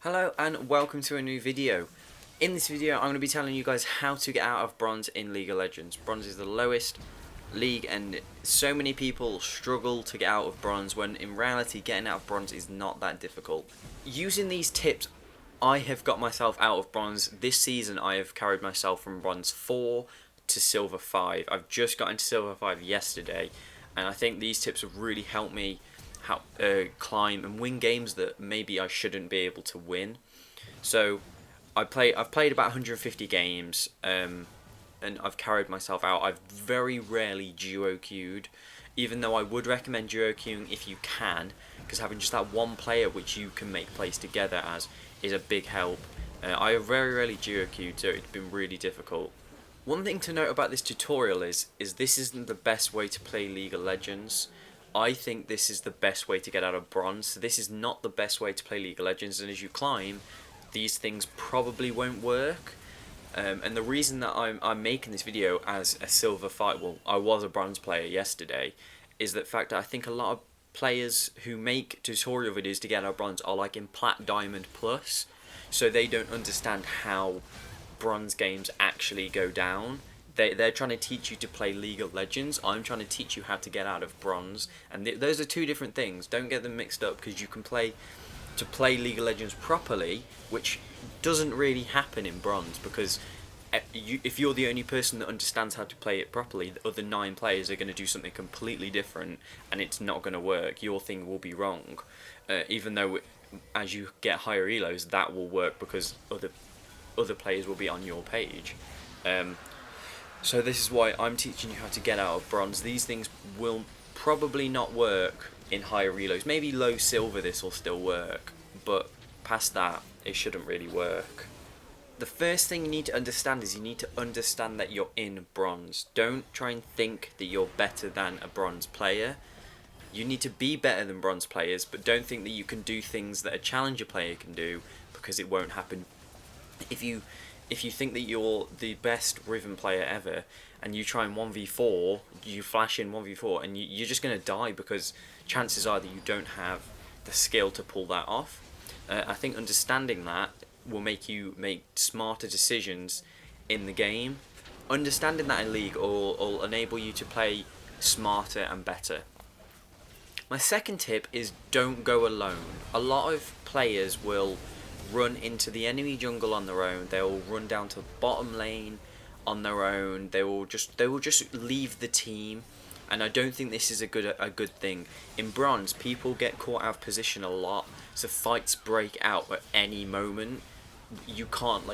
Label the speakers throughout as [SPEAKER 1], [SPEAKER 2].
[SPEAKER 1] Hello and welcome to a new video. In this video I'm going to be telling you guys how to get out of bronze in League of Legends. Bronze is the lowest league and so many people struggle to get out of bronze when in reality getting out of bronze is not that difficult. Using these tips I have got myself out of bronze. This season I have carried myself from bronze 4 to silver 5. I've just got into silver 5 yesterday and I think these tips have really helped me climb and win games that maybe I shouldn't be able to win. So I've played about 150 games and I've carried myself out. I've very rarely duo queued, even though I would recommend duo queuing if you can, because having just that one player which you can make plays together as is a big help. I have very rarely duo queued, so it's been really difficult. One thing to note about this tutorial is this isn't the best way to play League of Legends. I think this is the best way to get out of bronze. So this is not the best way to play League of Legends, and as you climb, these things probably won't work. And the reason that I'm making this video as a silver 5, well, I was a bronze player yesterday, is the fact that I think a lot of players who make tutorial videos to get out of bronze are like in Plat Diamond Plus, so they don't understand how bronze games actually go down. They're trying to teach you to play League of Legends. I'm trying to teach you how to get out of bronze, and those are two different things. Don't get them mixed up, because you can play League of Legends properly, which doesn't really happen in bronze, because if you're the only person that understands how to play it properly, the other 9 players are going to do something completely different, and it's not going to work. Your thing will be wrong, even though as you get higher elos, that will work because other players will be on your page. So this is why I'm teaching you how to get out of bronze. These things will probably not work in higher reloads. Maybe low silver this will still work, but past that it shouldn't really work. The first thing you need to understand is you need to understand that you're in bronze. Don't try and think that you're better than a bronze player. You need to be better than bronze players, but don't think that you can do things that a challenger player can do, because it won't happen. If you think that you're the best Riven player ever and you try and 1v4, you flash in 1v4 and you're just going to die, because chances are that you don't have the skill to pull that off. I think understanding that will make you make smarter decisions in the game. Understanding that in League will enable you to play smarter and better. My second tip is don't go alone. A lot of players will run into the enemy jungle on their own. They will run down to the bottom lane on their own. They will just leave the team, and I don't think this is a good thing. In bronze, people get caught out of position a lot, so fights break out at any moment. You can't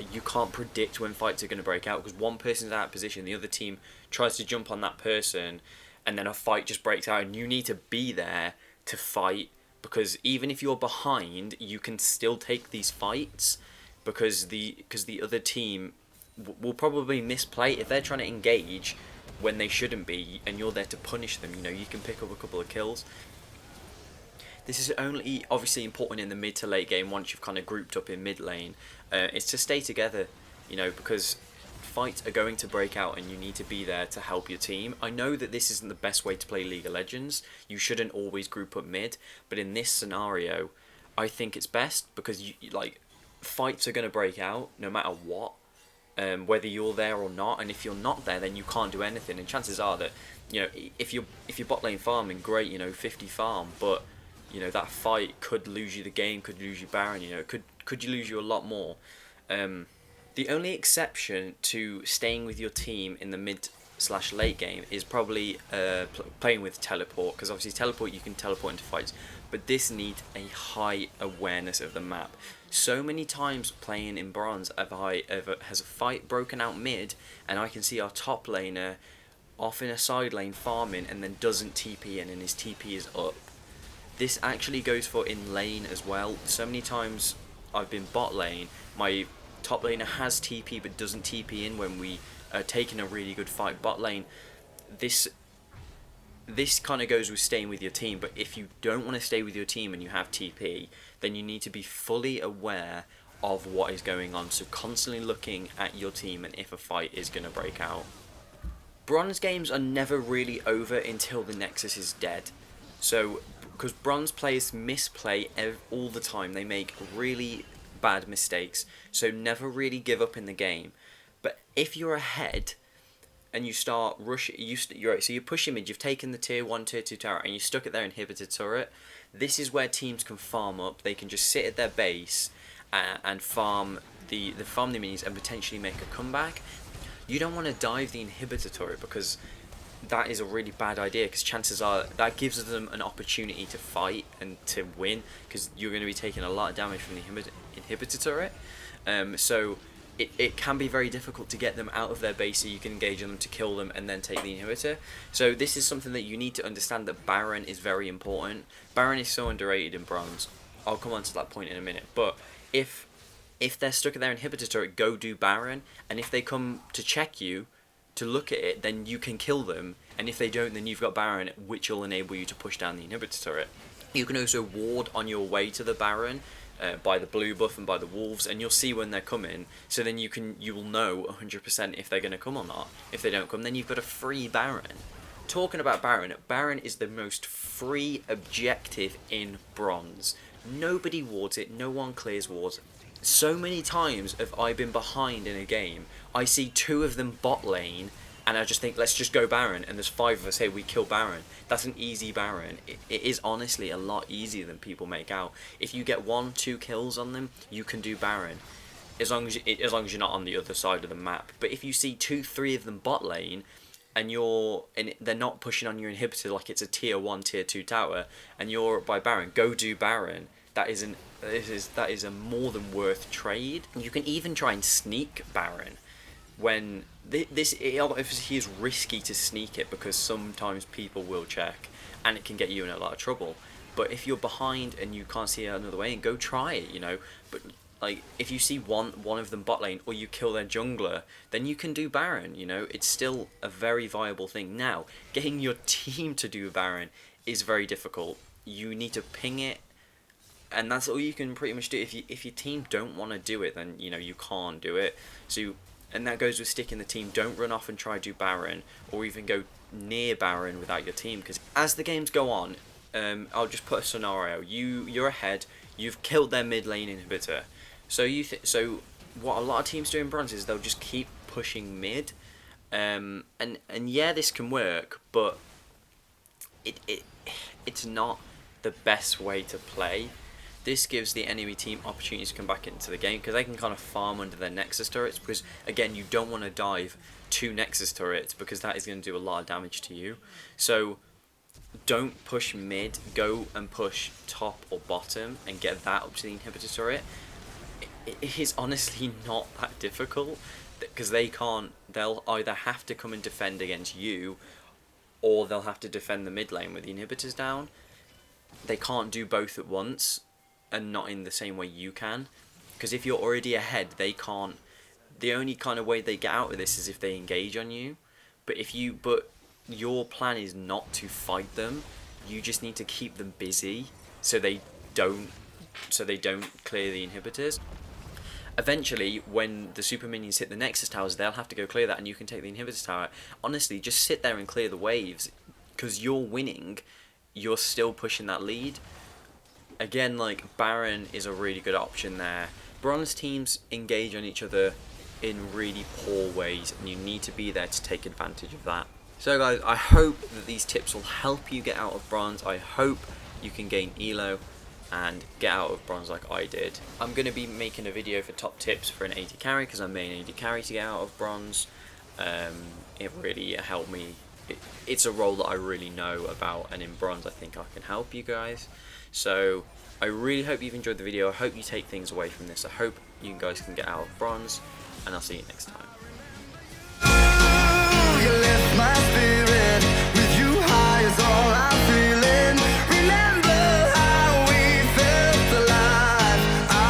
[SPEAKER 1] predict when fights are going to break out, because one person's out of position, the other team tries to jump on that person, and then a fight just breaks out, and you need to be there to fight. Because even if you're behind, you can still take these fights, because the other team will probably misplay if they're trying to engage when they shouldn't be, and you're there to punish them. You can pick up a couple of kills. This is only obviously important in the mid to late game once you've kind of grouped up in mid lane. It's to stay together, because fights are going to break out and you need to be there to help your team. I know that this isn't the best way to play League of Legends. You shouldn't always group up mid, but in this scenario, I think it's best, because fights are going to break out no matter what, whether you're there or not. And if you're not there, then you can't do anything. And chances are that if you're bot lane farming, great, 50 farm, but that fight could lose you the game, could lose you Baron, could you lose you a lot more. The only exception to staying with your team in the mid/late game is probably playing with teleport, because obviously teleport, you can teleport into fights, but this needs a high awareness of the map. So many times playing in bronze has a fight broken out mid, and I can see our top laner off in a side lane farming and then doesn't TP in, and his TP is up. This actually goes for in lane as well. So many times I've been bot lane, my top laner has TP but doesn't TP in when we are taking a really good fight bot lane. This kind of goes with staying with your team, but if you don't want to stay with your team and you have TP, then you need to be fully aware of what is going on, so constantly looking at your team and if a fight is going to break out. Bronze games are never really over until the Nexus is dead. So, because bronze players misplay all the time, they make really bad mistakes. So never really give up in the game. But if you're ahead and you start rushing, so you're pushing mid, you've taken the tier 1, tier 2 tower, and you stuck it there inhibitor turret. This is where teams can farm up. They can just sit at their base and farm the minis and potentially make a comeback. You don't want to dive the inhibitor turret, because that is a really bad idea, because chances are that gives them an opportunity to fight and to win, because you're going to be taking a lot of damage from the inhibitor turret. So it can be very difficult to get them out of their base so you can engage on them to kill them and then take the inhibitor. So this is something that you need to understand, that Baron is very important. Baron is so underrated in Bronze. I'll come on to that point in a minute. But if they're stuck at their inhibitor turret, go do Baron. And if they come to check you, to look at it, then you can kill them. And if they don't, then you've got Baron, which will enable you to push down the inhibitor turret. You can also ward on your way to the Baron, by the blue buff and by the wolves, and you'll see when they're coming, so then you will know 100% if they're going to come or not. If they don't come, then you've got a free Baron. Talking about Baron, Baron is the most free objective in Bronze. Nobody wards it, no one clears wards. So many times have I been behind in a game, I see 2 of them bot lane, and I just think, let's just go Baron, and there's 5 of us here, we kill Baron. That's an easy Baron. It is honestly a lot easier than people make out. If you get 1-2 kills on them, you can do Baron, as long as you're not on the other side of the map. But if you see 2-3 of them bot lane, and they're not pushing on your inhibitor like it's a tier 1, tier 2 tower, and you're by Baron, go do Baron. That is a more than worth trade. You can even try and sneak Baron. When it is risky to sneak it, because sometimes people will check and it can get you in a lot of trouble. But if you're behind and you can't see another way, and go try it, you know. But like, if you see one of them bot lane, or you kill their jungler, then you can do Baron, you know. It's still a very viable thing. Now, getting your team to do Baron is very difficult. You need to ping it, and that's all you can pretty much do. If your team don't want to do it, then you know you can't do it. And that goes with sticking the team. Don't run off and try to do Baron, or even go near Baron without your team, because as the games go on, I'll just put a scenario. You're ahead. You've killed their mid lane inhibitor. So what a lot of teams do in Bronze is they'll just keep pushing mid, and yeah, this can work, but it's not the best way to play. This gives the enemy team opportunities to come back into the game, because they can kind of farm under their Nexus turrets, because again, you don't want to dive 2 Nexus turrets, because that is going to do a lot of damage to you. So don't push mid, go and push top or bottom and get that up to the inhibitor turret. It is honestly not that difficult, because they'll either have to come and defend against you, or they'll have to defend the mid lane with the inhibitors down. They can't do both at once, and not in the same way you can, because if you're already ahead, they can't. The only kind of way they get out of this is if they engage on you. But your plan is not to fight them. You just need to keep them busy so they don't clear the inhibitors. Eventually, when the super minions hit the Nexus towers, they'll have to go clear that, and you can take the inhibitor tower. Honestly, just sit there and clear the waves, because you're winning. You're still pushing that lead. Again, like, Baron is a really good option there. Bronze teams engage on each other in really poor ways, and you need to be there to take advantage of that. So guys, I hope that these tips will help you get out of Bronze. I hope you can gain Elo and get out of Bronze like I did. I'm going to be making a video for top tips for an AD carry, because I'm main AD carry to get out of Bronze. It really helped me. It's a role that I really know about, and in Bronze I think I can help you guys. So I really hope you've enjoyed the video. I hope you take things away from this. I hope you guys can get out of Bronze, and I'll see you next time.